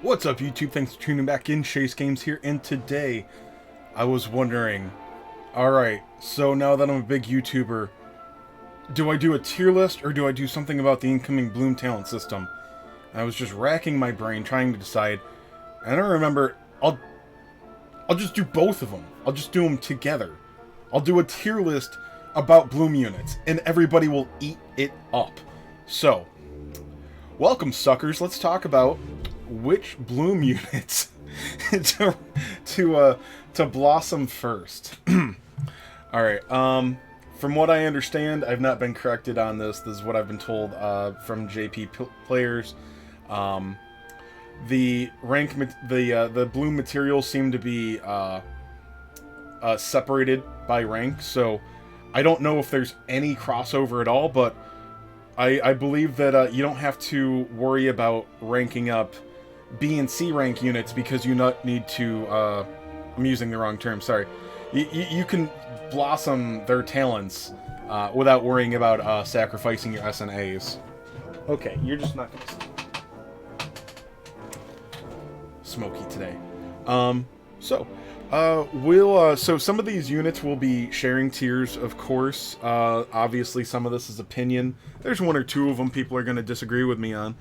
What's up, YouTube? Thanks for tuning back in. Chase Games here, and today I was wondering, alright, so now that I'm a big YouTuber, do I do a tier list or do I do something about the incoming Bloom talent system? And I was just racking my brain trying to decide, and I don't remember. I'll just do both of them. I'll just do them together. I'll do a tier list about Bloom units, and everybody will eat it up. So, welcome, suckers. Let's talk about which Bloom units to blossom first. All right. From what I understand, I've not been corrected on this. This is what I've been told from JP players. The Bloom materials seem to be separated by rank, so I don't know if there's any crossover at all. But I believe that you don't have to worry about ranking up B and C rank units because you not need to, I'm using the wrong term, sorry. You can blossom their talents without worrying about sacrificing your S and A's. Okay, you're just not gonna smoky today. So some of these units will be sharing tiers, of course. Obviously, some of this is opinion. There's one or two of them people are going to disagree with me on.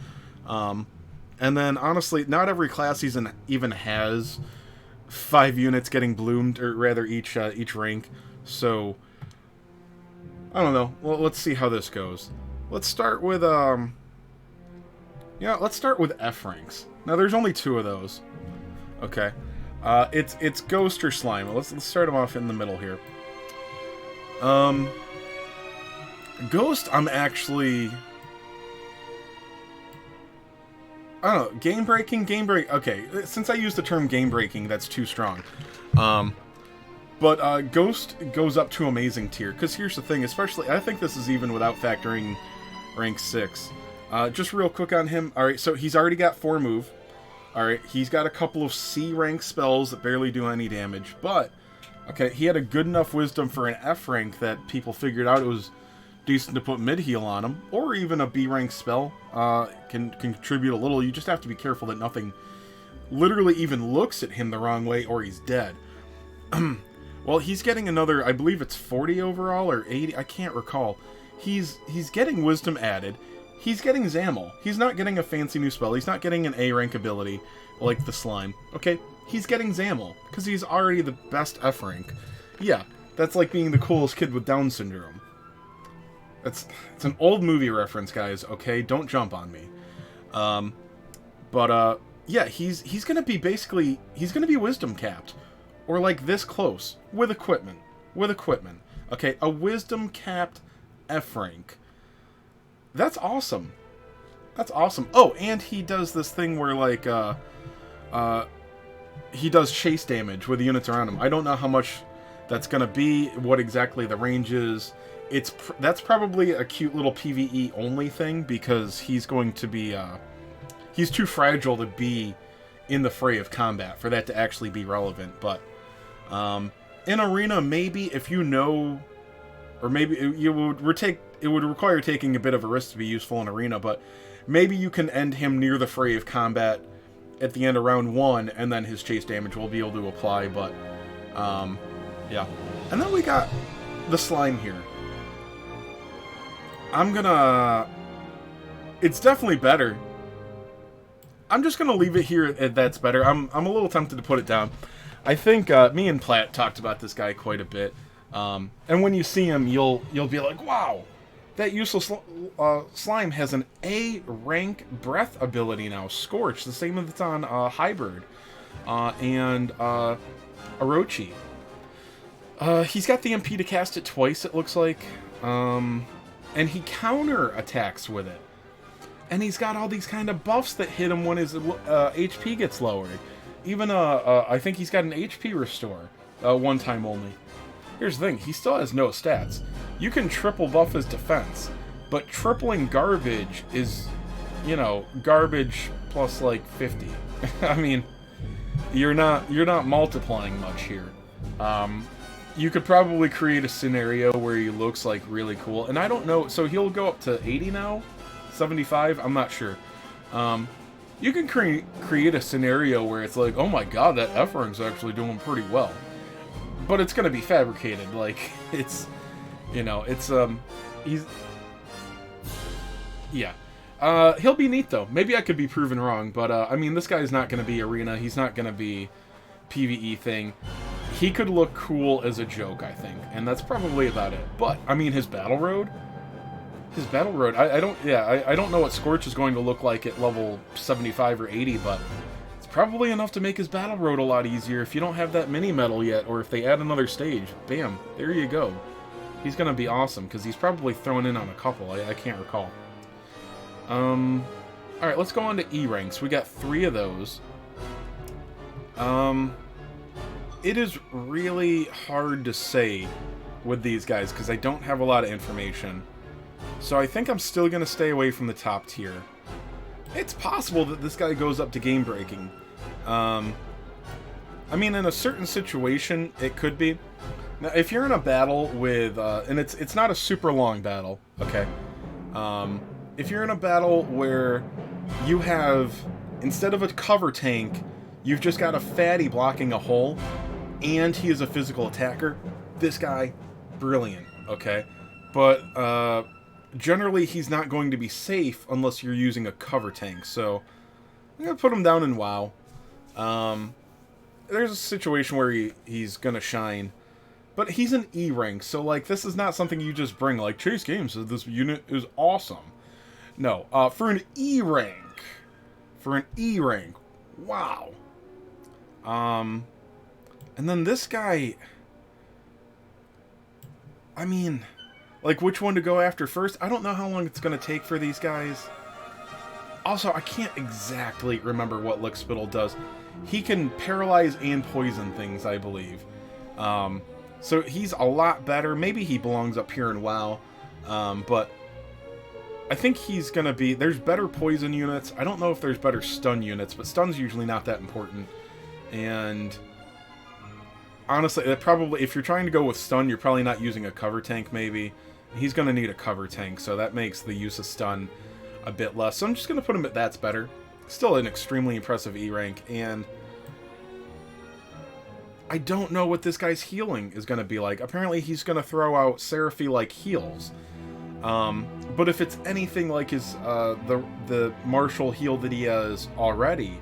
And then, honestly, not every class even has 5 units getting bloomed, or rather, each rank. So, I don't know. Well, let's see how this goes. Let's start with let's start with F ranks. Now, there's only 2 of those. Okay, it's Ghost or Slime. Let's start them off in the middle here. Ghost, I'm actually, I don't know, game breaking. Okay, since I use the term game breaking, that's too strong. But Ghost goes up to amazing tier, because here's the thing, especially, I think this is even without factoring rank 6. Just real quick on him. Alright, so he's already got 4 move. Alright, he's got a couple of C rank spells that barely do any damage, but, okay, he had a good enough wisdom for an F rank that people figured out it was decent to put mid-heal on him, or even a B rank spell can contribute a little. You just have to be careful that nothing literally even looks at him the wrong way, or he's dead. Well, he's getting another, I believe it's 40 overall, or 80, I can't recall. He's getting wisdom added. He's getting Zamel. He's not getting a fancy new spell. He's not getting an A rank ability like the Slime. Okay, he's getting Zamel, because he's already the best F rank. Yeah, that's like being the coolest kid with Down syndrome. It's an old movie reference, guys, okay? Don't jump on me. Yeah, he's gonna be basically, he's gonna be wisdom capped. Or like this close, with equipment. Okay, a wisdom capped F rank. That's awesome. That's awesome. Oh, and he does this thing where, like, he does chase damage with the units around him. I don't know how much that's gonna be, what exactly the range is. That's probably a cute little PvE only thing, because he's going to be, he's too fragile to be in the fray of combat for that to actually be relevant. But, in Arena, maybe if you know, or maybe it would require taking a bit of a risk to be useful in Arena, but maybe you can end him near the fray of combat at the end of round 1, and then his chase damage will be able to apply, but, yeah. And then we got the Slime here. It's definitely better. I'm just gonna leave it here at that's better. I'm a little tempted to put it down. I think, me and Platt talked about this guy quite a bit. And when you see him, you'll be like, wow, that useless Slime has an A rank breath ability now, Scorch, the same that's on Hybrid, and Orochi. He's got the MP to cast it twice, it looks like, and he counter attacks with it. And he's got all these kind of buffs that hit him when his HP gets lowered. Even I think he's got an HP restore, one time only. Here's the thing, he still has no stats. You can triple buff his defense, but tripling garbage is, you know, garbage plus like 50. I mean, you're not multiplying much here. You could probably create a scenario where he looks like really cool, and I don't know, so he'll go up to 80 now? 75? I'm not sure. you can create a scenario where it's like, oh my god, that F rank's actually doing pretty well. But it's going to be fabricated. Like, it's, you know, it's, he's, yeah. He'll be neat, though. Maybe I could be proven wrong, but, I mean, this guy's not going to be arena. He's not going to be PvE thing. He could look cool as a joke, I think, and that's probably about it. But, I mean, his Battle Road, I don't know what Scorch is going to look like at level 75 or 80, but it's probably enough to make his Battle Road a lot easier if you don't have that mini medal yet, or if they add another stage. Bam, there you go. He's going to be awesome, because he's probably thrown in on a couple, I can't recall. Alright, let's go on to E ranks. We got 3 of those. It is really hard to say with these guys, because I don't have a lot of information. So I think I'm still going to stay away from the top tier. It's possible that this guy goes up to game breaking. I mean, in a certain situation, it could be. Now, if you're in a battle with, and it's not a super long battle, okay? If you're in a battle where you have, instead of a cover tank, you've just got a fatty blocking a hole, and he is a physical attacker, this guy, brilliant, okay? But, generally, he's not going to be safe unless you're using a cover tank, so I'm going to put him down in WoW. There's a situation where he's going to shine, but he's an E rank, so, like, this is not something you just bring, like, Chase Games says this unit is awesome. No, for an E rank, wow. And then this guy, I mean, like, which one to go after first? I don't know how long it's going to take for these guys. Also, I can't exactly remember what Lick Spittle does. He can paralyze and poison things, I believe. So he's a lot better. Maybe he belongs up here in WoW. But I think he's going to be... There's better poison units. I don't know if there's better stun units, but stun's usually not that important. And honestly, that probably, if you're trying to go with stun, you're probably not using a cover tank, maybe. He's going to need a cover tank, so that makes the use of stun a bit less. So I'm just going to put him at that's better. Still an extremely impressive E rank, and I don't know what this guy's healing is going to be like. Apparently he's going to throw out Seraphy-like heals. But if it's anything like his the martial heal that he has already,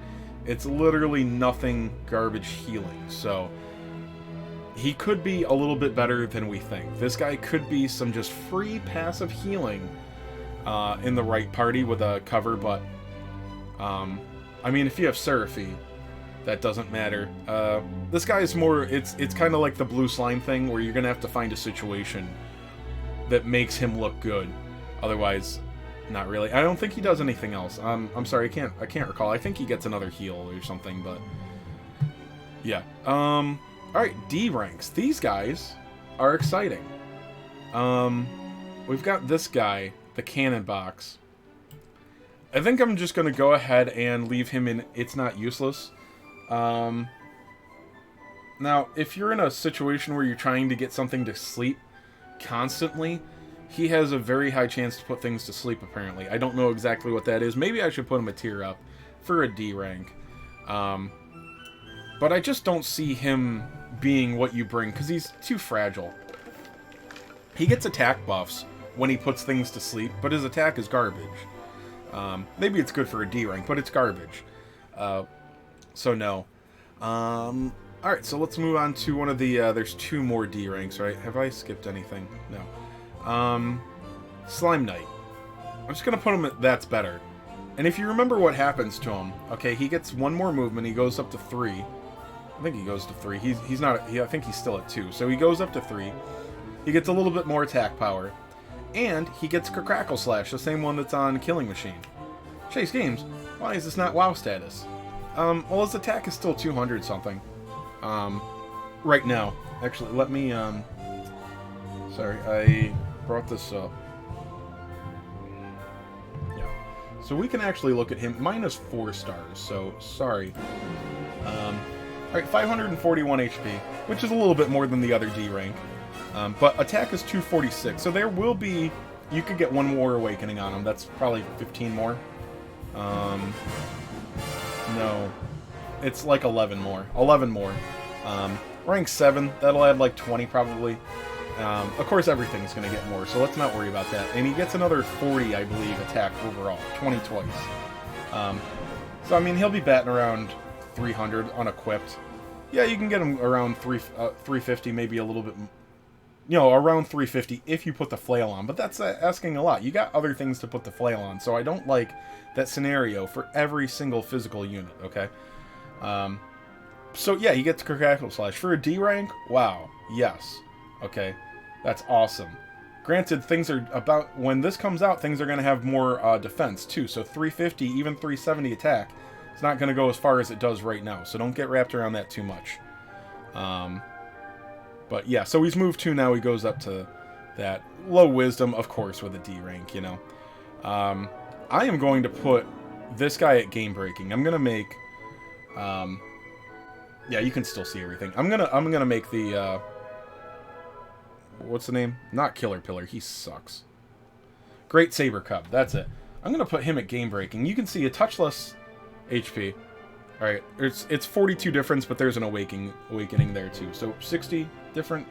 it's literally nothing garbage healing. So he could be a little bit better than we think. This guy could be some just free passive healing in the right party with a cover, but I mean, if you have Seraphy, that doesn't matter. This guy is more, it's kind of like the blue slime thing, where you're gonna have to find a situation that makes him look good. Otherwise, not really. I don't think he does anything else. I'm sorry, I can't recall. I think he gets another heal or something, but yeah. Alright, D ranks. These guys are exciting. We've got this guy, the Cannon Box. I think I'm just going to go ahead and leave him in It's Not Useless. Now, if you're in a situation where you're trying to get something to sleep constantly, he has a very high chance to put things to sleep, apparently. I don't know exactly what that is. Maybe I should put him a tier up for a D rank. But I just don't see him being what you bring, because he's too fragile. He gets attack buffs when he puts things to sleep, but his attack is garbage. Maybe it's good for a D rank, but it's garbage. So no. Alright, so let's move on to one of the, there's 2 more D ranks, right? Have I skipped anything? No. Slime Knight. I'm just gonna put him at that's better. And if you remember what happens to him, okay, he gets 1 more movement, he goes up to 3. I think he goes to 3. He's not, I think he's still at 2. So he goes up to 3. He gets a little bit more attack power. And he gets Crackle Slash, the same one that's on Killing Machine. Chase Games, why is this not WoW status? Well, his attack is still 200 something. Right now. Actually, let me, sorry, I brought this up. Yeah. So we can actually look at him. Minus 4 stars, so sorry. Alright, 541 HP, which is a little bit more than the other D rank. But attack is 246, so there will be... You could get 1 more Awakening on him. That's probably 15 more. No. It's like 11 more. 11 more. Rank 7, that'll add like 20 probably. Of course, everything's going to get more, so let's not worry about that. And he gets another 40, I believe, attack overall. 20 twice. So, I mean, he'll be batting around 300 unequipped. Yeah, you can get him around 350, maybe a little bit... You know, around 350 if you put the flail on. But that's asking a lot. You got other things to put the flail on, so I don't like that scenario for every single physical unit, okay? So, yeah, he gets Crackle Slash. For a D rank, wow, yes. Okay, that's awesome. Granted, things are about... When this comes out, things are going to have more defense, too. So 350, even 370 attack, it's not going to go as far as it does right now. So don't get wrapped around that too much. But yeah, so he's moved 2 now. He goes up to that low wisdom, of course, with a D rank, you know. I am going to put this guy at game breaking. I'm gonna make, yeah, you can still see everything. I'm gonna make the, what's the name? Not Killer Pillar. He sucks. Great Saber Cub. That's it. I'm gonna put him at game breaking. You can see a touchless HP. All right, it's 42 difference, but there's an awakening there too. So 60 difference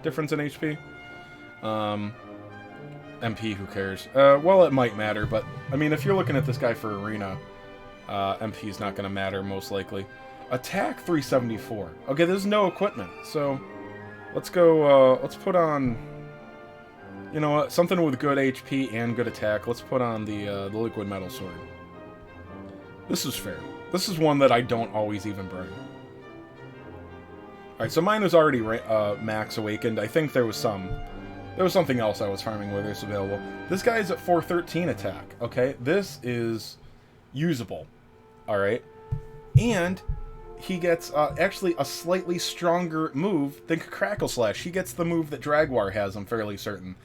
in HP. MP, who cares? Well, it might matter, but I mean, if you're looking at this guy for arena, MP is not going to matter most likely. Attack 374. Okay, there's no equipment, so let's go. Let's put on. You know what? Something with good HP and good attack. Let's put on the liquid metal sword. This is fair. This is one that I don't always even bring. Alright, so mine was already max awakened. I think there was something else I was farming where this available. This guy is at 413 attack, okay? This is usable, alright? And he gets actually a slightly stronger move than Crackle Slash. He gets the move that Dragwar has, I'm fairly certain.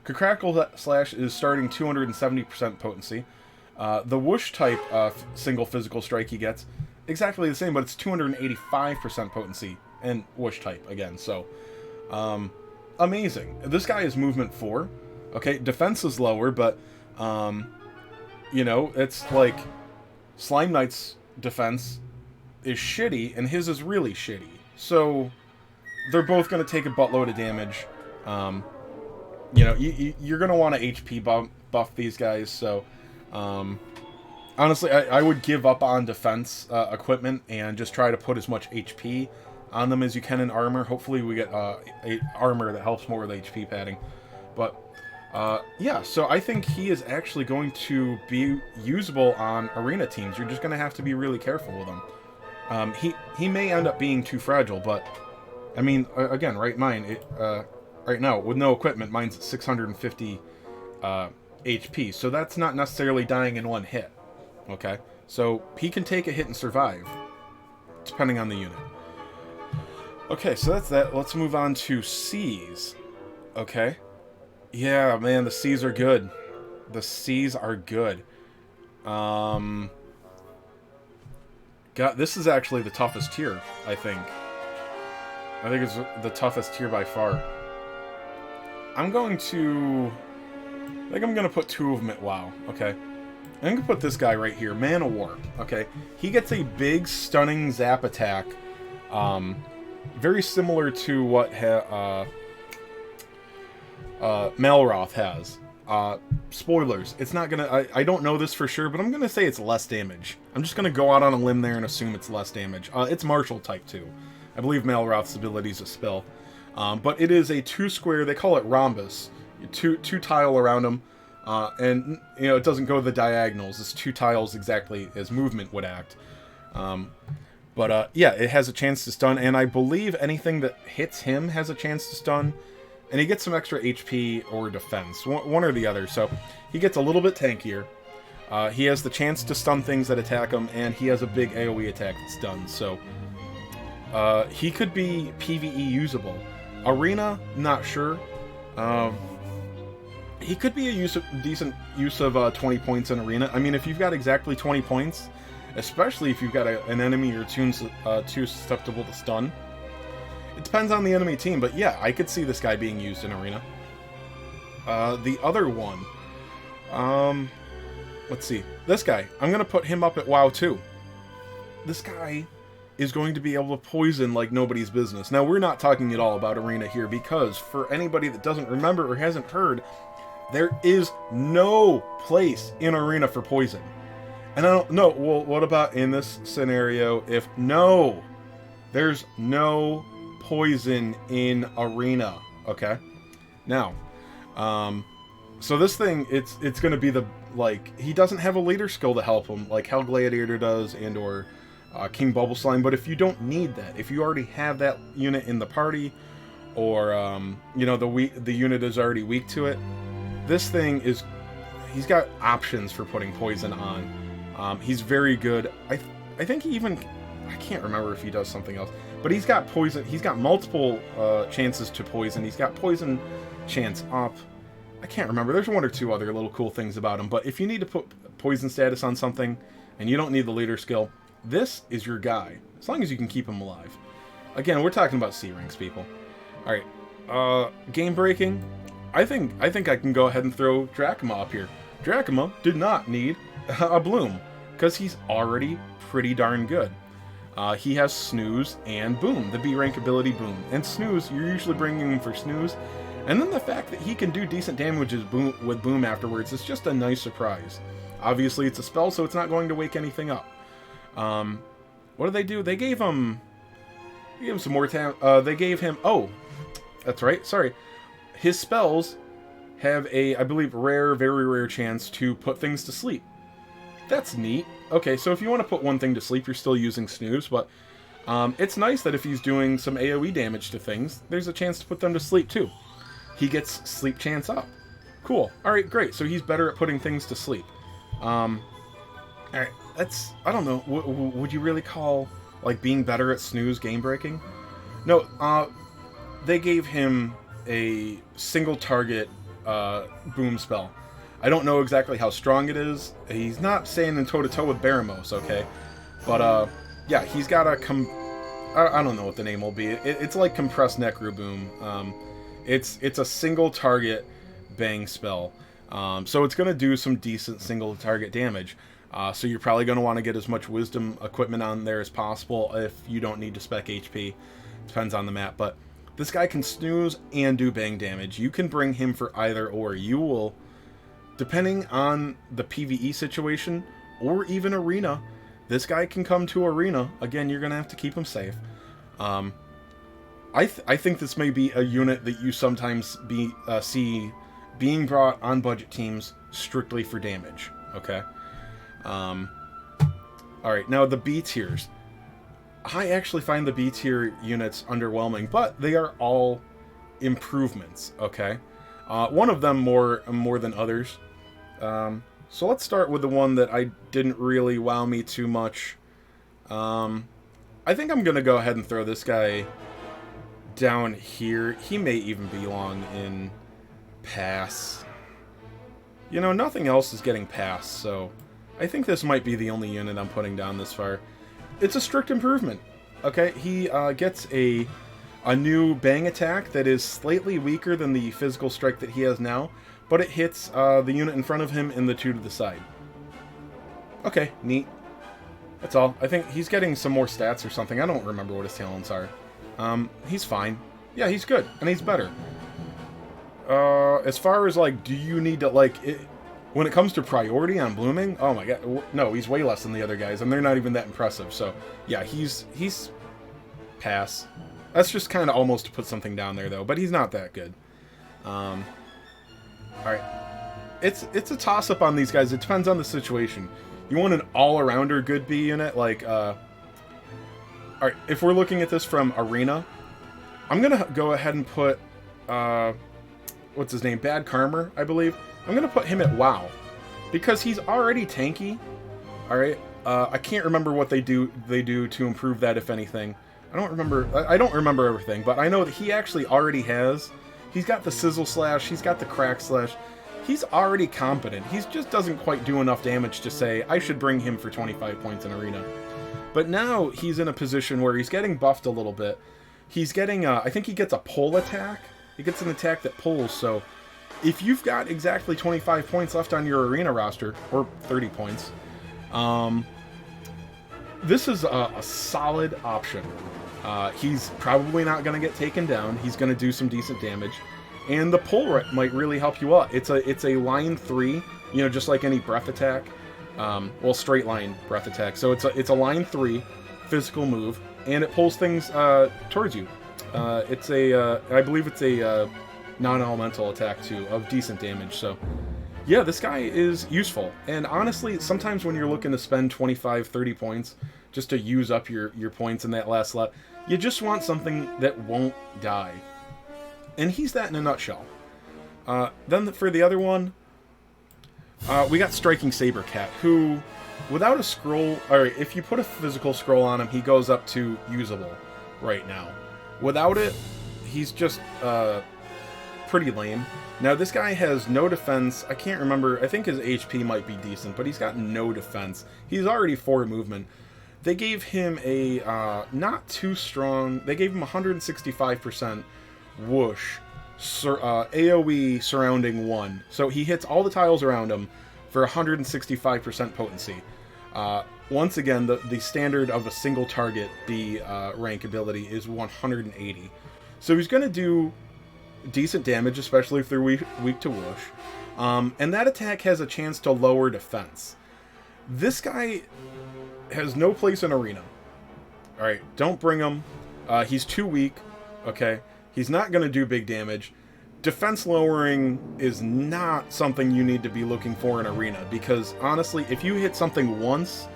Crackle Slash is starting 270% potency. The whoosh type single physical strike he gets, exactly the same, but it's 285% potency and whoosh type again. So, amazing. This guy is movement 4. Okay, defense is lower, but you know, it's like Slime Knight's defense is shitty and his is really shitty. So they're both going to take a buttload of damage. You know, you're going to want to HP buff these guys. So honestly, I would give up on defense equipment and just try to put as much HP on them as you can in armor. Hopefully we get armor that helps more with HP padding. But yeah, so I think he is actually going to be usable on arena teams. You're just going to have to be really careful with him. He may end up being too fragile, but I mean, again, right now with no equipment, mine's at 650 HP, so that's not necessarily dying in one hit. Okay, so he can take a hit and survive, depending on the unit. Okay, so that's that. Let's move on to C's. Okay. Yeah, man, the C's are good. The C's are good. God, this is actually the toughest tier, I think. I think it's the toughest tier by far. I think I'm going to put 2 of them at WoW, okay? I'm going to put this guy right here, Man of War, okay? He gets a big, stunning zap attack, very similar to what Malroth has. Spoilers, it's not going to... I don't know this for sure, but I'm going to say it's less damage. I'm just going to go out on a limb there and assume it's less damage. It's martial type, too. I believe Malroth's ability is a spell. But it is a 2-square, they call it rhombus. Two tile around them, and you know, it doesn't go the diagonals. It's 2 tiles exactly as movement would act. But yeah, it has a chance to stun, and I believe anything that hits him has a chance to stun, and he gets some extra HP or defense, one or the other. So he gets a little bit tankier. He has the chance to stun things that attack him, and he has a big AoE attack that stuns. So he could be PvE usable. Arena, not sure. He could be a decent use of 20 points in arena. I mean, if you've got exactly 20 points, especially if you've got an enemy or too susceptible to stun. It depends on the enemy team, but yeah, I could see this guy being used in arena. The other one, let's see, this guy. I'm gonna put him up at WoW too. this guy is going to be able to poison like nobody's business. Now, we're not talking at all about Arena here, because for anybody that doesn't remember or hasn't heard, there is no place in Arena for poison. And I don't know, well, what about in this scenario if no, there's no poison in Arena, okay? Now, so this thing, it's going to be the, like, he doesn't have a leader skill to help him, like Hell Gladiator does, and or King Bubble Slime, but if you don't need that, if you already have that unit in the party, or, you know, the unit is already weak to it, this thing is, he's got options for putting poison on. He's very good. I think he even, I can't remember if he does something else, but he's got poison, he's got multiple chances to poison, he's got poison chance up. I can't remember, there's one or two other little cool things about him, but if you need to put poison status on something, and you don't need the leader skill, this is your guy, as long as you can keep him alive. Again, we're talking about C ranks, people. Alright, game breaking. I think I can go ahead and throw Drachma up here. Drachma did not need a bloom, because he's already pretty darn good. He has Snooze and Boom, the B rank ability Boom. And Snooze, you're usually bringing him for Snooze, and then the fact that he can do decent damage with Boom afterwards is just a nice surprise. Obviously, it's a spell, so it's not going to wake anything up. What did they do? They gave him some more time. They gave him, oh, that's right, sorry. His spells have a, I believe, very rare chance to put things to sleep. That's neat. Okay, so if you want to put one thing to sleep, you're still using Snooze, but it's nice that if he's doing some AoE damage to things, there's a chance to put them to sleep too. He gets sleep chance up. Cool. Alright, great. So he's better at putting things to sleep. Alright, that's, I don't know, would you really call, like, being better at Snooze game breaking? No, they gave him a single target boom spell. I don't know exactly how strong it is. He's not standing toe-to-toe with Baramos, okay? But, yeah, he's got a I don't know what the name will be. It's like Compressed Necro Boom. It's a single target bang spell. So it's going to do some decent single target damage. So you're probably going to want to get as much wisdom equipment on there as possible if you don't need to spec HP. Depends on the map, but this guy can snooze and do bang damage. You can bring him for either or. You will, depending on the PvE situation or even arena, this guy can come to arena. Again, you're going to have to keep him safe. I think this may be a unit that you sometimes see being brought on budget teams strictly for damage. Okay. Alright, now the B tiers. I actually find the B tier units underwhelming, but they are all improvements, okay? One of them more than others. So let's start with the one that I didn't really wow me too much. I think I'm going to go ahead and throw this guy down here. He may even belong in pass. You know, nothing else is getting pass, so I think this might be the only unit I'm putting down this far. It's a strict improvement. Okay, he gets a new bang attack that is slightly weaker than the physical strike that he has now, but it hits the unit in front of him and the two to the side. Okay, neat. That's all. I think he's getting some more stats or something. I don't remember what his talents are. He's fine. Yeah, he's good, and he's better. As far as, like, do you need to, like, when it comes to priority on blooming, oh my god, no, he's way less than the other guys, and they're not even that impressive, so, yeah, he's pass. That's just kind of almost to put something down there, though, but he's not that good. Alright. It's a toss-up on these guys. It depends on the situation. You want an all-arounder good B unit, like, alright, if we're looking at this from Arena, I'm gonna go ahead and put, what's his name? Bad Karma, I believe. I'm gonna put him at WoW, because he's already tanky. Alright, I can't remember what they do to improve that, if anything. I don't remember everything, but I know that he actually already has. He's got the Sizzle Slash, he's got the Crack Slash. He's already competent. He just doesn't quite do enough damage to say, I should bring him for 25 points in Arena. But now he's in a position where he's getting buffed a little bit. He's getting, I think he gets a pull attack. He gets an attack that pulls, so if you've got exactly 25 points left on your Arena roster, or 30 points, This is a solid option. He's probably not going to get taken down. He's going to do some decent damage, and the pull might really help you out. It's a line 3, you know, just like any breath attack. Well, straight line breath attack. So it's a line 3 physical move, and it pulls things towards you. It's I believe it's a non-elemental attack too of decent damage. So yeah, this guy is useful. And honestly, sometimes when you're looking to spend 25, 30 points just to use up your points in that last slot, you just want something that won't die. And he's that in a nutshell. Then for the other one, we got Striking Sabercat, who, without a scroll, or if you put a physical scroll on him, he goes up to usable right now. Without it, he's just pretty lame. Now, this guy has no defense. I can't remember. I think his HP might be decent, but he's got no defense. He's already 4 movement. They gave him a not too strong. They gave him 165% whoosh, AoE surrounding 1. So he hits all the tiles around him for 165% potency. Once again, the standard of a single target B rank ability is 180. So he's going to do decent damage, especially if they're weak to whoosh. And that attack has a chance to lower defense. This guy has no place in arena. Alright, don't bring him. He's too weak. Okay, he's not going to do big damage. Defense lowering is not something you need to be looking for in arena, because honestly, if you hit something once,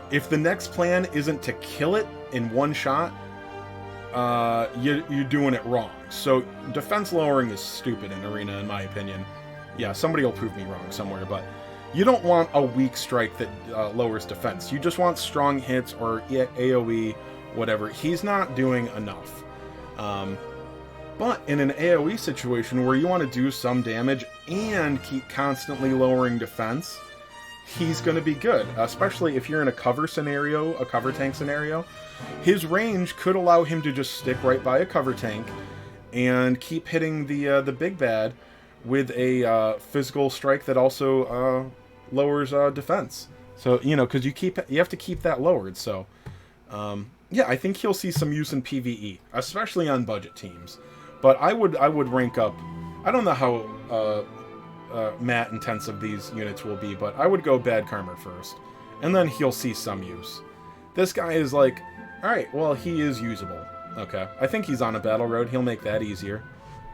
if the next plan isn't to kill it in one shot, you're doing it wrong. So defense lowering is stupid in arena, in my opinion. Yeah, somebody will prove me wrong somewhere, but you don't want a weak strike that lowers defense. You just want strong hits or AoE, whatever. He's not doing enough. But in an AoE situation where you want to do some damage and keep constantly lowering defense, he's going to be good, especially if you're in a cover scenario, a cover tank scenario. His range could allow him to just stick right by a cover tank and keep hitting the big bad with a physical strike that also lowers defense. So, you know, because you have to keep that lowered. So, yeah, I think he'll see some use in PvE, especially on budget teams. But I would rank up. I don't know how mat intensive these units will be, but I would go Bad Karma first, and then he'll see some use. This guy is like, all right, well, he is usable. Okay, I think he's on a battle road. He'll make that easier.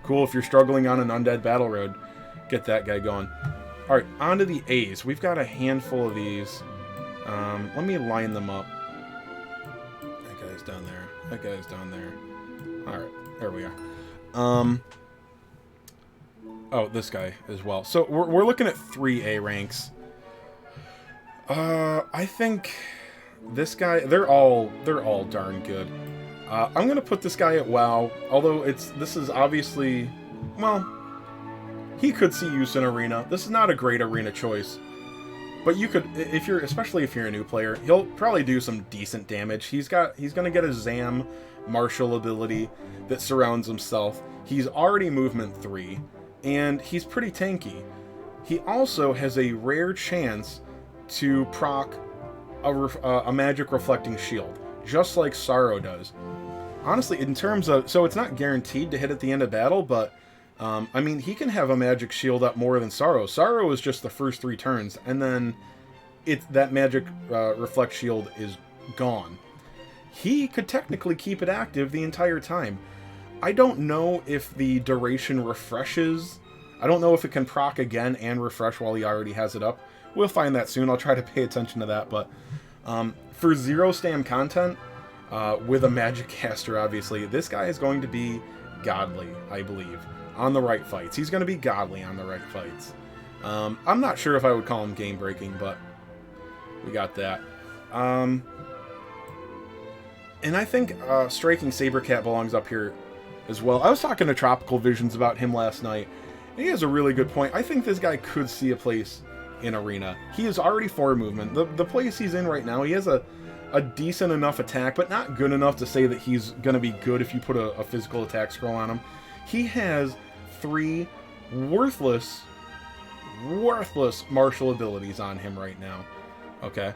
Cool. If you're struggling on an undead battle road, get that guy going. All right, on to the A's. We've got a handful of these. Let me line them up. That guy's down there. That guy's down there. All right, there we are. Oh, this guy as well. So we're looking at 3A ranks. I think this guy, they're all darn good. I'm gonna put this guy at WoW, although this is obviously, well, he could see use in arena. This is not a great arena choice, but you could, especially if you're a new player, he'll probably do some decent damage. He's gonna get a Zam martial ability that surrounds himself. He's already movement 3, and he's pretty tanky. He also has a rare chance to proc a magic reflecting shield, just like Sorrow does. Honestly, in terms of, so it's not guaranteed to hit at the end of battle, but I mean, he can have a magic shield up more than Sorrow. Sorrow is just the first 3 turns, and then that magic reflect shield is gone. He could technically keep it active the entire time. I don't know if the duration refreshes. I don't know if it can proc again and refresh while he already has it up. We'll find that soon. I'll try to pay attention to that. But for zero stam content, with a magic caster, obviously, this guy is going to be godly, I believe, on the right fights. He's going to be godly on the right fights. I'm not sure if I would call him game-breaking, but we got that. And I think Striking Sabercat belongs up here as well. I was talking to Tropical Visions about him last night, and he has a really good point. I think this guy could see a place in arena. He is already 4 movement. The place he's in right now, he has a decent enough attack, but not good enough to say that he's going to be good if you put a physical attack scroll on him. He has 3 worthless martial abilities on him right now. Okay?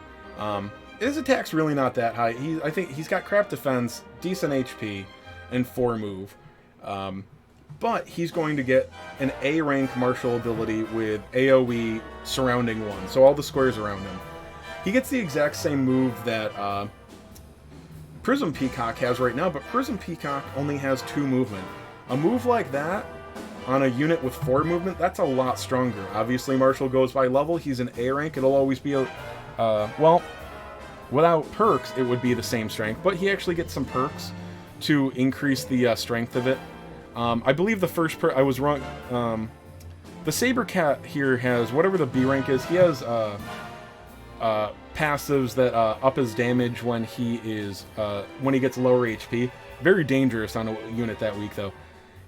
his attack's really not that high. I think he's got crap defense, decent HP, and 4 move. But he's going to get an A rank martial ability with AoE surrounding 1, so all the squares around him. He gets the exact same move that Prism Peacock has right now, but Prism Peacock only has 2 movement. A move like that on a unit with 4 movement, that's a lot stronger. Obviously, Marshall goes by level. He's an A rank. It'll always be a... well, without perks, it would be the same strength, but he actually gets some perks to increase the strength of it. I believe the first I was wrong. The Saber Cat here has whatever the B rank is. He has passives that up his damage when he gets lower HP. Very dangerous on a unit that weak, though.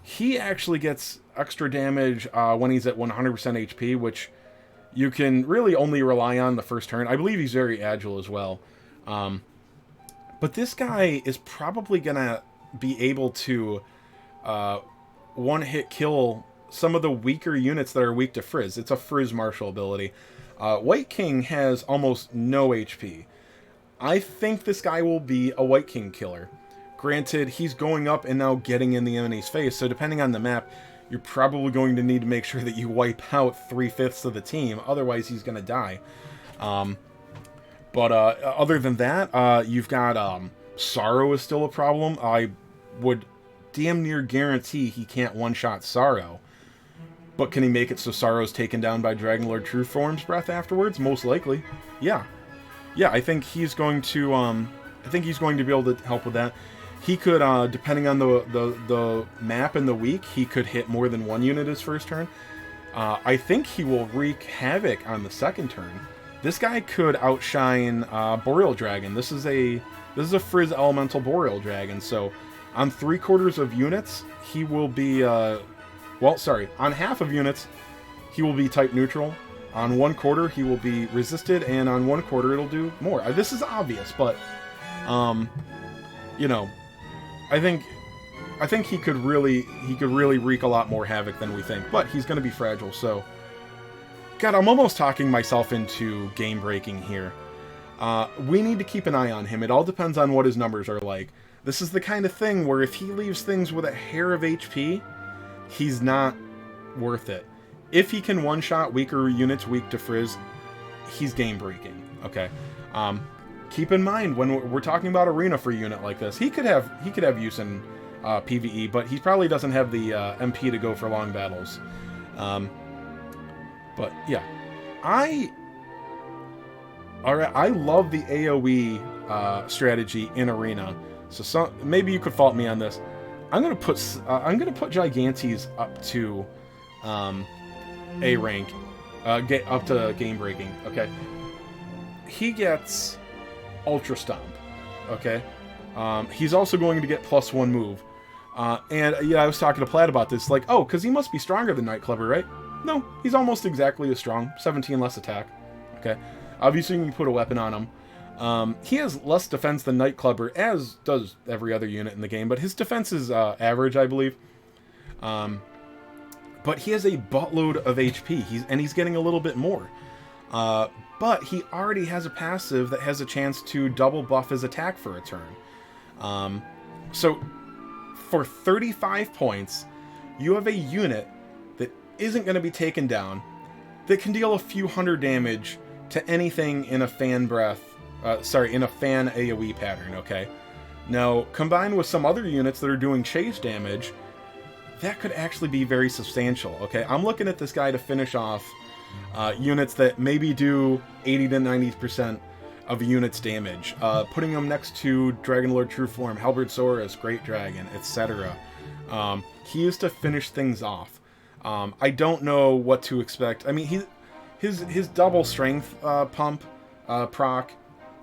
He actually gets extra damage when he's at 100% HP, which you can really only rely on the first turn. I believe he's very agile as well. But this guy is probably going to be able to one-hit kill some of the weaker units that are weak to Frizz. It's a Frizz martial ability. White King has almost no HP. I think this guy will be a White King killer. Granted, he's going up and now getting in the enemy's face, so depending on the map, you're probably going to need to make sure that you wipe out 3/5 of the team, otherwise he's going to die. But other than that, you've got Sorrow is still a problem. I would damn near guarantee he can't one-shot Sorrow. But can he make it so Sorrow's taken down by Dragonlord True Form's breath afterwards? Most likely. Yeah. Yeah, I think he's going to be able to help with that. He could, depending on the map and the week, he could hit more than 1 unit his first turn. I think he will wreak havoc on the second turn. This guy could outshine Boreal Dragon. This is a Frizz Elemental Boreal Dragon, so on 3/4 of units, he will be, on half of units, he will be type neutral. On 1/4, he will be resisted, and on 1/4, it'll do more. This is obvious, but, you know, I think he could really wreak a lot more havoc than we think, but he's going to be fragile, so... God, I'm almost talking myself into game breaking here. We need to keep an eye on him. It all depends on what his numbers are like. This is the kind of thing where if he leaves things with a hair of HP, he's not worth it. If he can one-shot weaker units weak to Frizz, he's game breaking, okay? Keep in mind, when we're talking about arena for a unit like this, he could have use in PvE, but he probably doesn't have the MP to go for long battles. But yeah, I love the AoE strategy in arena. So maybe you could fault me on this. I'm gonna put Gigantes up to A rank, get up to game breaking. Okay, he gets Ultra Stomp. Okay, he's also going to get +1 move. And yeah, I was talking to Plaid about this. Like, oh, because he must be stronger than Nightclubber, right? No, he's almost exactly as strong. 17 less attack. Okay, obviously you can put a weapon on him. He has less defense than Nightclubber, as does every other unit in the game, but his defense is average, I believe. But he has a buttload of HP, he's getting a little bit more. But he already has a passive that has a chance to double buff his attack for a turn. So, for 35 points, you have a unit that isn't going to be taken down, that can deal a few hundred damage to anything in a fan in a fan AoE pattern, okay? Now, combined with some other units that are doing chase damage, that could actually be very substantial, okay? I'm looking at this guy to finish off units that maybe do 80 to 90% of a unit's damage, putting them next to Dragonlord True Form, Halberd Saurus, Great Dragon, etc. He used to finish things off. I don't know what to expect. I mean, his double strength pump proc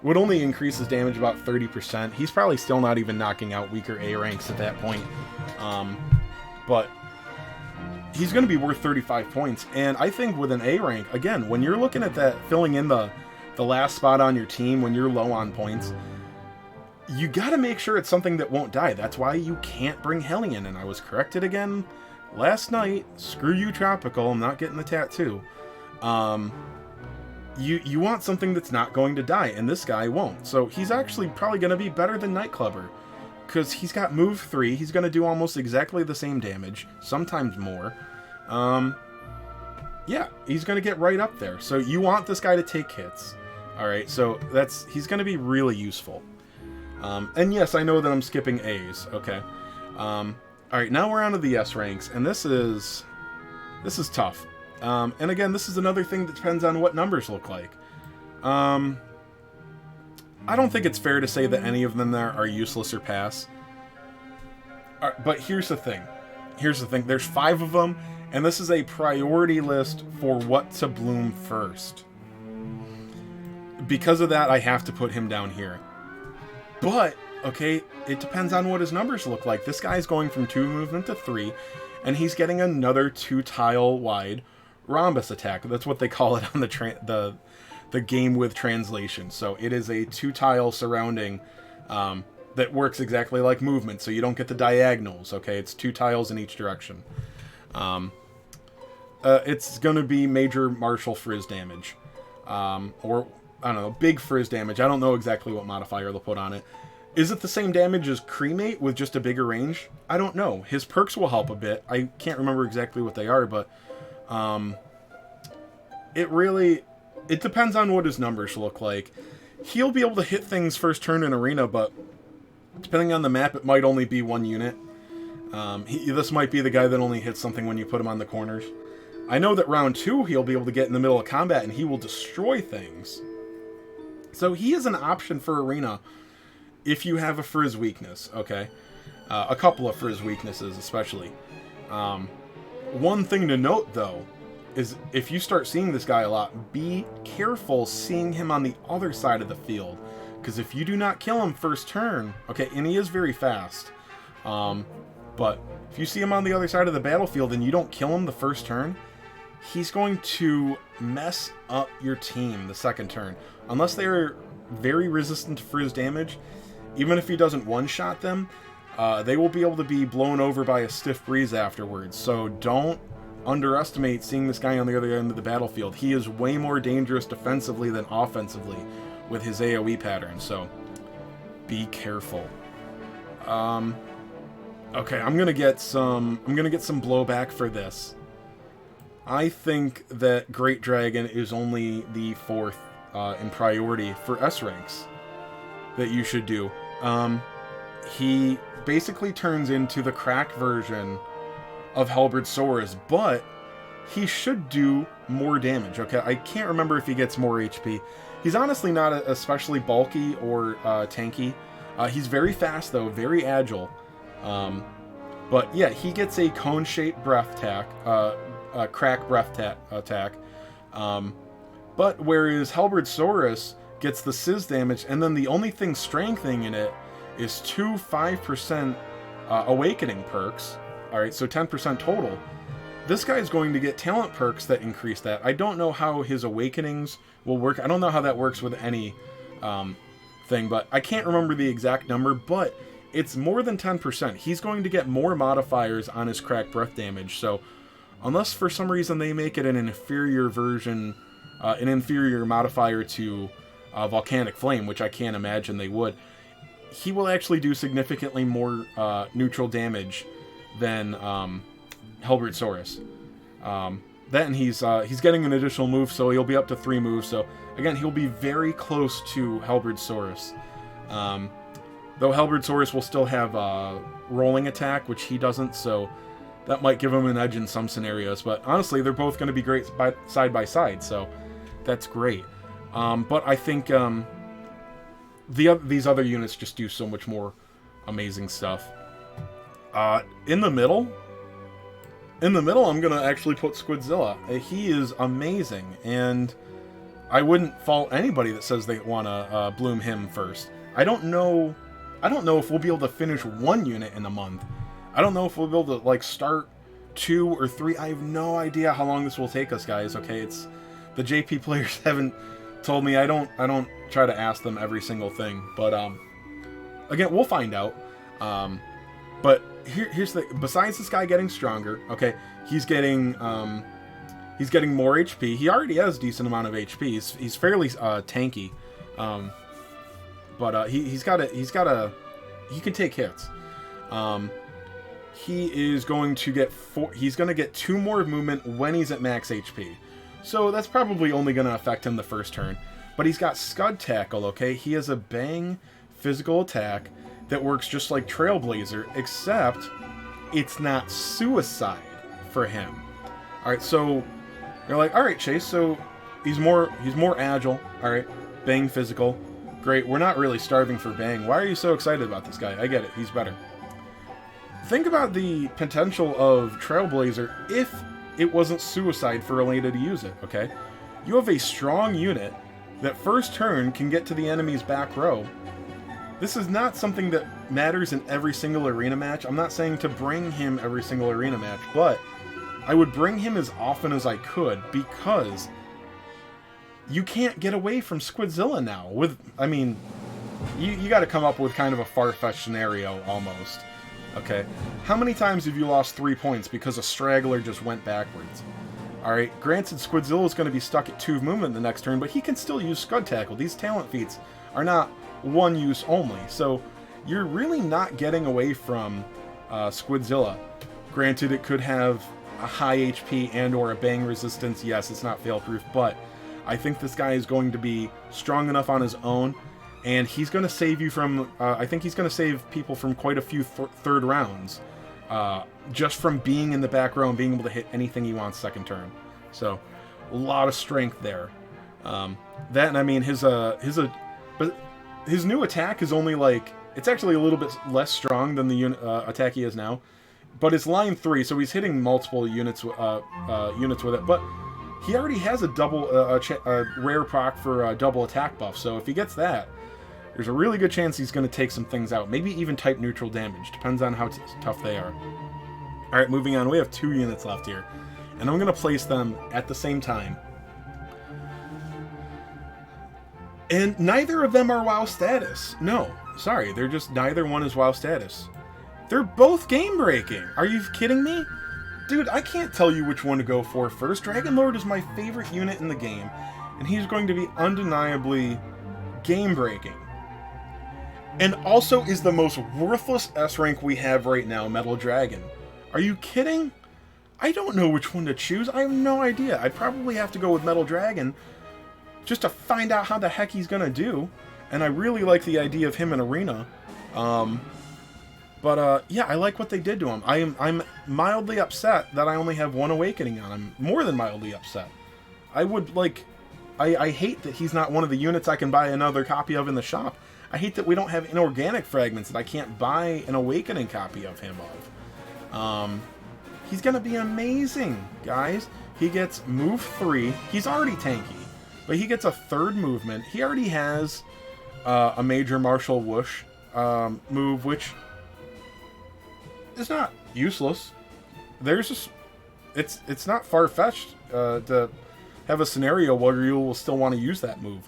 would only increase his damage about 30%. He's probably still not even knocking out weaker A ranks at that point. But he's going to be worth 35 points. And I think with an A rank, again, when you're looking at that, filling in the last spot on your team when you're low on points, you got to make sure it's something that won't die. That's why you can't bring Hellion. And I was corrected again last night. Screw you, Tropical. I'm not getting the tattoo. you want something that's not going to die, and this guy won't. So he's actually probably going to be better than Nightclubber, because he's got move 3. He's going to do almost exactly the same damage, sometimes more. Yeah, he's going to get right up there. So you want this guy to take hits. Alright, so he's going to be really useful. And yes, I know that I'm skipping A's, okay. Alright, now we're on to the S ranks, and this is tough. And again, this is another thing that depends on what numbers look like. I don't think it's fair to say that any of them there are useless or pass. But here's the thing. There's 5 of them, and this is a priority list for what to bloom first. Because of that, I have to put him down here. But, okay, it depends on what his numbers look like. This guy's going from 2 movement to 3, and he's getting another 2-tile wide rhombus attack. That's what they call it on the game with translation. So it is a 2-tile surrounding that works exactly like movement, so you don't get the diagonals, okay? It's 2 tiles in each direction. It's going to be major martial frizz damage. Or, I don't know, big frizz damage. I don't know exactly what modifier they'll put on it. Is it the same damage as Cremate with just a bigger range? I don't know. His perks will help a bit. I can't remember exactly what they are, but it depends on what his numbers look like. He'll be able to hit things first turn in Arena, but depending on the map, it might only be 1 unit. This might be the guy that only hits something when you put him on the corners. I know that round 2, he'll be able to get in the middle of combat, and he will destroy things. So he is an option for Arena if you have a frizz weakness, okay? A couple of frizz weaknesses, especially. One thing to note, though, is if you start seeing this guy a lot, be careful seeing him on the other side of the field. Because if you do not kill him first turn, okay, and he is very fast, but if you see him on the other side of the battlefield and you don't kill him the first turn, he's going to mess up your team the second turn. Unless they are very resistant to frizz damage, even if he doesn't one-shot them, they will be able to be blown over by a stiff breeze afterwards. So don't underestimate seeing this guy on the other end of the battlefield. He is way more dangerous defensively than offensively with his AoE pattern, so be careful. Okay, I'm gonna get some blowback for this. I think that Great Dragon is only the 4th in priority for S ranks that you should do. He basically turns into the crack version of Halberd Saurus, but he should do more damage, okay? I can't remember if he gets more HP. He's honestly not especially bulky or tanky. He's very fast, though, very agile. But yeah, he gets a cone-shaped breath attack, crack breath attack. But whereas Halberd Saurus gets the sizz damage, and then the only thing strengthening in it is 2 5% awakening perks. Alright, so 10% total. This guy is going to get talent perks that increase that. I don't know how his awakenings will work. I don't know how that works with any thing, but I can't remember the exact number, but it's more than 10%. He's going to get more modifiers on his crack breath damage, so unless for some reason they make it an inferior version, an inferior modifier to Volcanic Flame, which I can't imagine they would, he will actually do significantly more neutral damage than Halberd Saurus. Then he's getting an additional move, so he'll be up to 3 moves. So again, he'll be very close to Halberd Saurus. Though Halberd Saurus will still have rolling attack, which he doesn't, so that might give him an edge in some scenarios. But honestly, they're both going to be great side by side, so that's great. But I think these other units just do so much more amazing stuff. In the middle, I'm going to actually put Squidzilla. He is amazing, and I wouldn't fault anybody that says they want to bloom him first. I don't know if we'll be able to finish 1 unit in a month. I don't know if we'll be able to, like, start 2 or 3. I have no idea how long this will take us, guys, okay? It's the JP players haven't told me. I don't try to ask them every single thing, but again, we'll find out. But here's the, besides this guy getting stronger, okay, he's getting He's getting more HP. He already has a decent amount of HP. He's fairly tanky, but he can take hits. He is going to get he's going to get 2 more movement when he's at max HP. So that's probably only going to affect him the first turn. But he's got Scud Tackle, okay? He has a bang physical attack that works just like Trailblazer, except it's not suicide for him. Alright, so you're like, alright, Chase, so he's more agile. Alright, bang physical. Great, we're not really starving for bang. Why are you so excited about this guy? I get it, he's better. Think about the potential of Trailblazer if it wasn't suicide for Elena to use it, okay? You have a strong unit that first turn can get to the enemy's back row. This is not something that matters in every single arena match. I'm not saying to bring him every single arena match, but I would bring him as often as I could because you can't get away from Squidzilla now. You got to come up with kind of a far-fetched scenario almost. Okay, how many times have you lost 3 points because a straggler just went backwards? Alright, granted Squidzilla is going to be stuck at 2 movement the next turn, but he can still use Scud Tackle. These talent feats are not one use only, so you're really not getting away from Squidzilla. Granted, it could have a high HP and or a bang resistance. Yes, it's not fail-proof, but I think this guy is going to be strong enough on his own, and he's going to save you from, I think he's going to save people from quite a few third rounds, just from being in the back row and being able to hit anything he wants second turn. So, a lot of strength there. That, and I mean, but his new attack is only like, it's actually a little bit less strong than the attack he has now, but it's line 3, so he's hitting multiple units with it, but he already has a double, a rare proc for a double attack buff, so if he gets that, there's a really good chance he's going to take some things out. Maybe even type neutral damage. Depends on how tough they are. Alright, moving on. We have 2 units left here. And I'm going to place them at the same time. And neither of them are WoW status. No. Sorry. They're just, neither one is WoW status. They're both game-breaking. Are you kidding me? Dude, I can't tell you which one to go for first. Dragon Lord is my favorite unit in the game. And he's going to be undeniably game-breaking. And also is the most worthless S-rank we have right now, Metal Dragon. Are you kidding? I don't know which one to choose. I have no idea. I'd probably have to go with Metal Dragon just to find out how the heck he's going to do. And I really like the idea of him in Arena. Yeah, I like what they did to him. I'm mildly upset that I only have 1 Awakening on him. More than mildly upset. I hate that he's not one of the units I can buy another copy of in the shop. I hate that we don't have inorganic fragments that I can't buy an Awakening copy of him of. He's going to be amazing, guys. He gets move 3. He's already tanky, but he gets a 3rd movement. He already has a major martial whoosh move, which is not useless. There's just it's not far-fetched to have a scenario where you will still want to use that move.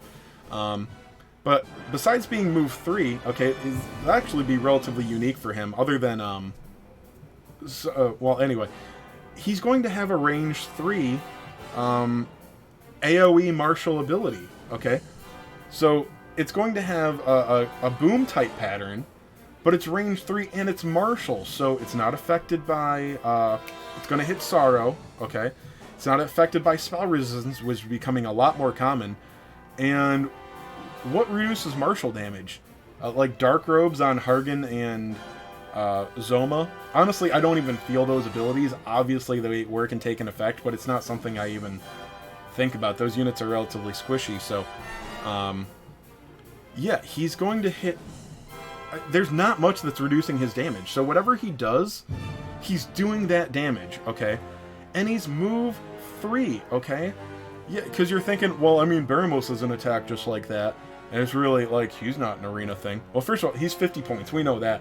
But besides being move 3, okay, it'll actually be relatively unique for him, other than, well, anyway. He's going to have a range 3 AoE martial ability, okay? So, it's going to have a boom type pattern, but it's range 3 and it's martial, so it's not affected by, it's going to hit Sorrow, okay? It's not affected by spell resistance, which is becoming a lot more common, and what reduces martial damage? Like Dark Robes on Hargan and Zoma. Honestly, I don't even feel those abilities. Obviously, they work and take an effect, but it's not something I even think about. Those units are relatively squishy, so... yeah, he's going to hit... There's not much that's reducing his damage, so whatever he does, he's doing that damage, okay? And he's move 3, okay? Yeah, because you're thinking, well, I mean, Baramos is an attack just like that. And it's really, like, he's not an arena thing. Well, first of all, he's 50 points. We know that.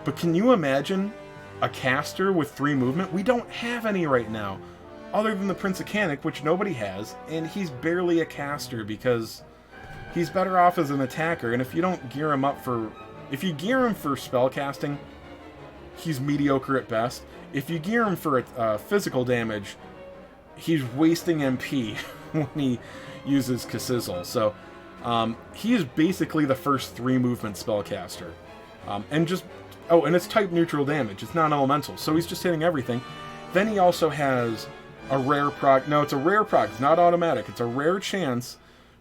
But can you imagine a caster with 3 movement? We don't have any right now. Other than the Prince of Canic, which nobody has. And he's barely a caster because he's better off as an attacker. And if you don't gear him up for... If you gear him for spell casting, he's mediocre at best. If you gear him for physical damage, he's wasting MP when he uses Kasizzle. So he is basically the first 3 movement spellcaster. And just... Oh, and it's type neutral damage. It's not elemental, so he's just hitting everything. Then he also has a rare proc... No, it's a rare proc. It's not automatic. It's a rare chance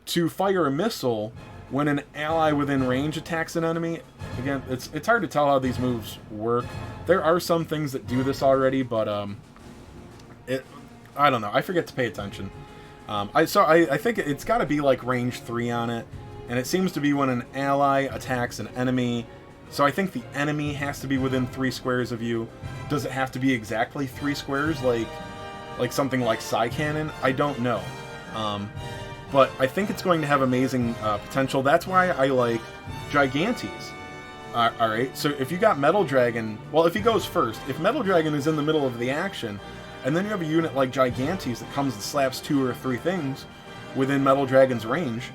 to fire a missile when an ally within range attacks an enemy. Again, it's hard to tell how these moves work. There are some things that do this already, but I don't know. I forget to pay attention. I think it's got to be like range 3 on it, and it seems to be when an ally attacks an enemy. So I think the enemy has to be within 3 squares of you. Does it have to be exactly 3 squares, like something like Psy Cannon? I don't know. But I think it's going to have amazing potential. That's why I like Gigantes. Alright, so if you got Metal Dragon... Well, if he goes first, if Metal Dragon is in the middle of the action, and then you have a unit like Gigantes that comes and slaps 2 or 3 things within Metal Dragon's range,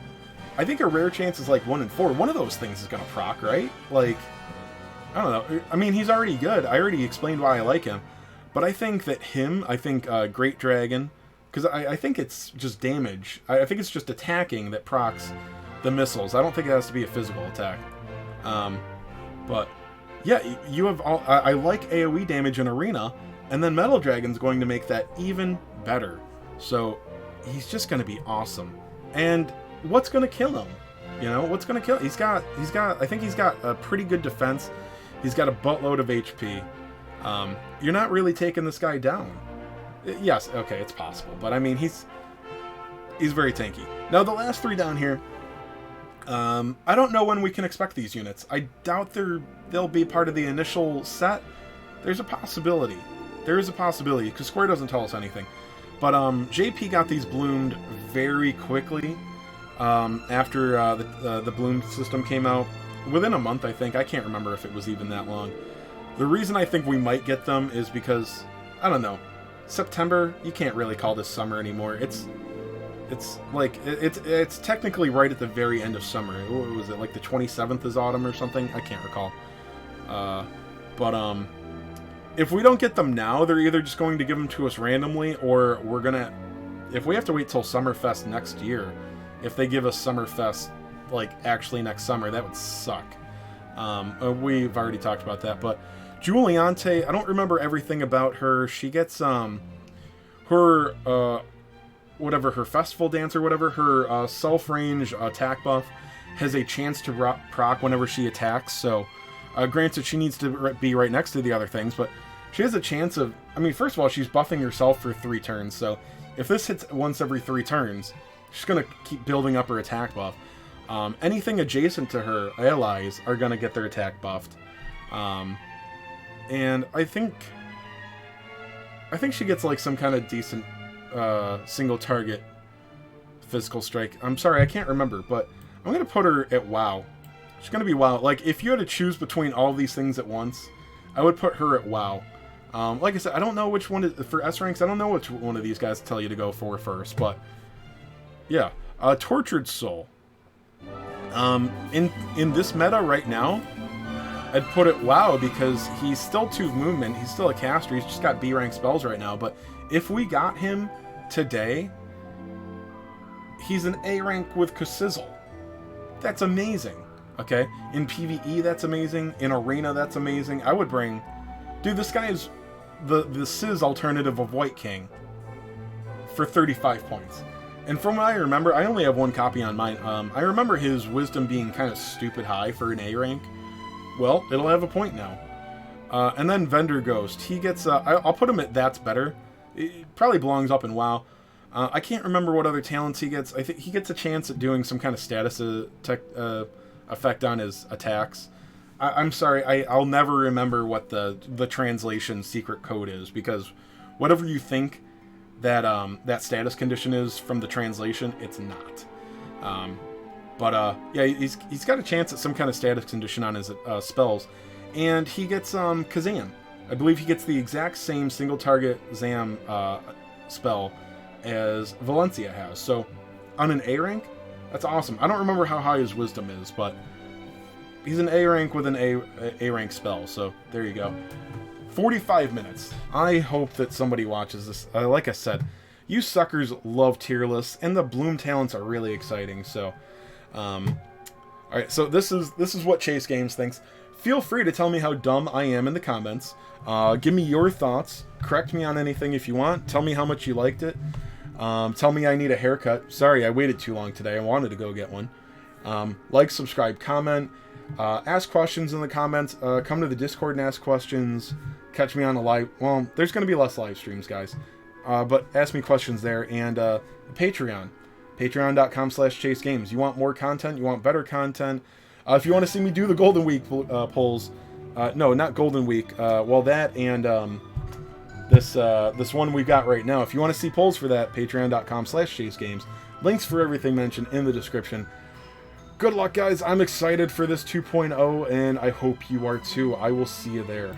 I think a rare chance is like 1 in 4. One of those things is going to proc, right? Like, I don't know. I mean, he's already good. I already explained why I like him. But I think that Great Dragon... Because I think it's just damage. I think it's just attacking that procs the missiles. I don't think it has to be a physical attack. But, yeah, you have all... I like AoE damage in Arena, and then Metal Dragon's going to make that even better. So, he's just going to be awesome. And what's going to kill him? You know, what's going to kill him? I think he's got a pretty good defense. He's got a buttload of HP. You're not really taking this guy down. Yes, okay, it's possible, but I mean, he's very tanky. Now, the last 3 down here, I don't know when we can expect these units. I doubt they'll be part of the initial set. There's a possibility. There is a possibility, because Square doesn't tell us anything. But JP got these bloomed very quickly after the bloom system came out. Within a month, I think. I can't remember if it was even that long. The reason I think we might get them is because, I don't know, September, you can't really call this summer anymore. It's technically right at the very end of summer. What was it, like the 27th is autumn or something? I can't recall. But if we don't get them now, they're either just going to give them to us randomly, or we're gonna... If we have to wait till Summerfest next year, if they give us Summerfest, like, actually next summer, that would suck. We've already talked about that, but... Juliante, I don't remember everything about her. She gets, her Festival Dance or whatever, her self-range attack buff has a chance to proc whenever she attacks, so, granted, she needs to be right next to the other things, but she has a chance of, I mean, first of all, she's buffing herself for 3 turns, so if this hits once every 3 turns, she's going to keep building up her attack buff. Anything adjacent to her allies are going to get their attack buffed. And I think she gets like some kind of decent single target physical strike. I'm sorry, I can't remember, but I'm gonna put her at WoW. She's gonna be WoW. Like, if you had to choose between all of these things at once, I would put her at WoW. Like I said, I don't know which one for S ranks. I don't know which one of these guys to tell you to go for first, but yeah, Tortured Soul. In this meta right now, I'd put it WoW because he's still 2 movement, he's still a caster, he's just got B rank spells right now, but if we got him today, he's an A rank with Kasizzle. That's amazing, okay? In PvE, that's amazing. In Arena, that's amazing. I would bring... Dude, this guy is the Sizz alternative of White King for 35 points. And from what I remember, I only have 1 copy on mine, I remember his wisdom being kind of stupid high for an A rank. Well, it'll have a point now. And then Vendor Ghost. He gets... I'll put him at That's Better. It probably belongs up in WoW. I can't remember what other talents he gets. I think he gets a chance at doing some kind of status effect on his attacks. I'm sorry, I'll never remember what the translation secret code is, because whatever you think that that status condition is from the translation, it's not. Yeah, he's got a chance at some kind of status condition on his spells. And he gets Kazam. I believe he gets the exact same single target Zam spell as Valencia has. So, on an A rank, that's awesome. I don't remember how high his wisdom is, but he's an A rank with an A rank spell. So, there you go. 45 minutes. I hope that somebody watches this. Like I said, You suckers love tier lists, and the Bloom talents are really exciting. So, all right. So this is what Chase Games thinks. Feel free to tell me how dumb I am in the comments. Give me your thoughts. Correct me on anything if you want. Tell me how much you liked it. Tell me I need a haircut. Sorry, I waited too long today. I wanted to go get one. Like, subscribe, comment. Ask questions in the comments. Come to the Discord and ask questions. Catch me on a live... Well, there's going to be less live streams, guys. But ask me questions there. And Patreon. Patreon.com/ChaseGames. You want more content? You want better content? If you want to see me do the Golden Week polls... no, not Golden Week. Well, that and this one we've got right now. If you want to see polls for that, Patreon.com/ChaseGames. Links for everything mentioned in the description. Good luck, guys. I'm excited for this 2.0, and I hope you are too. I will see you there.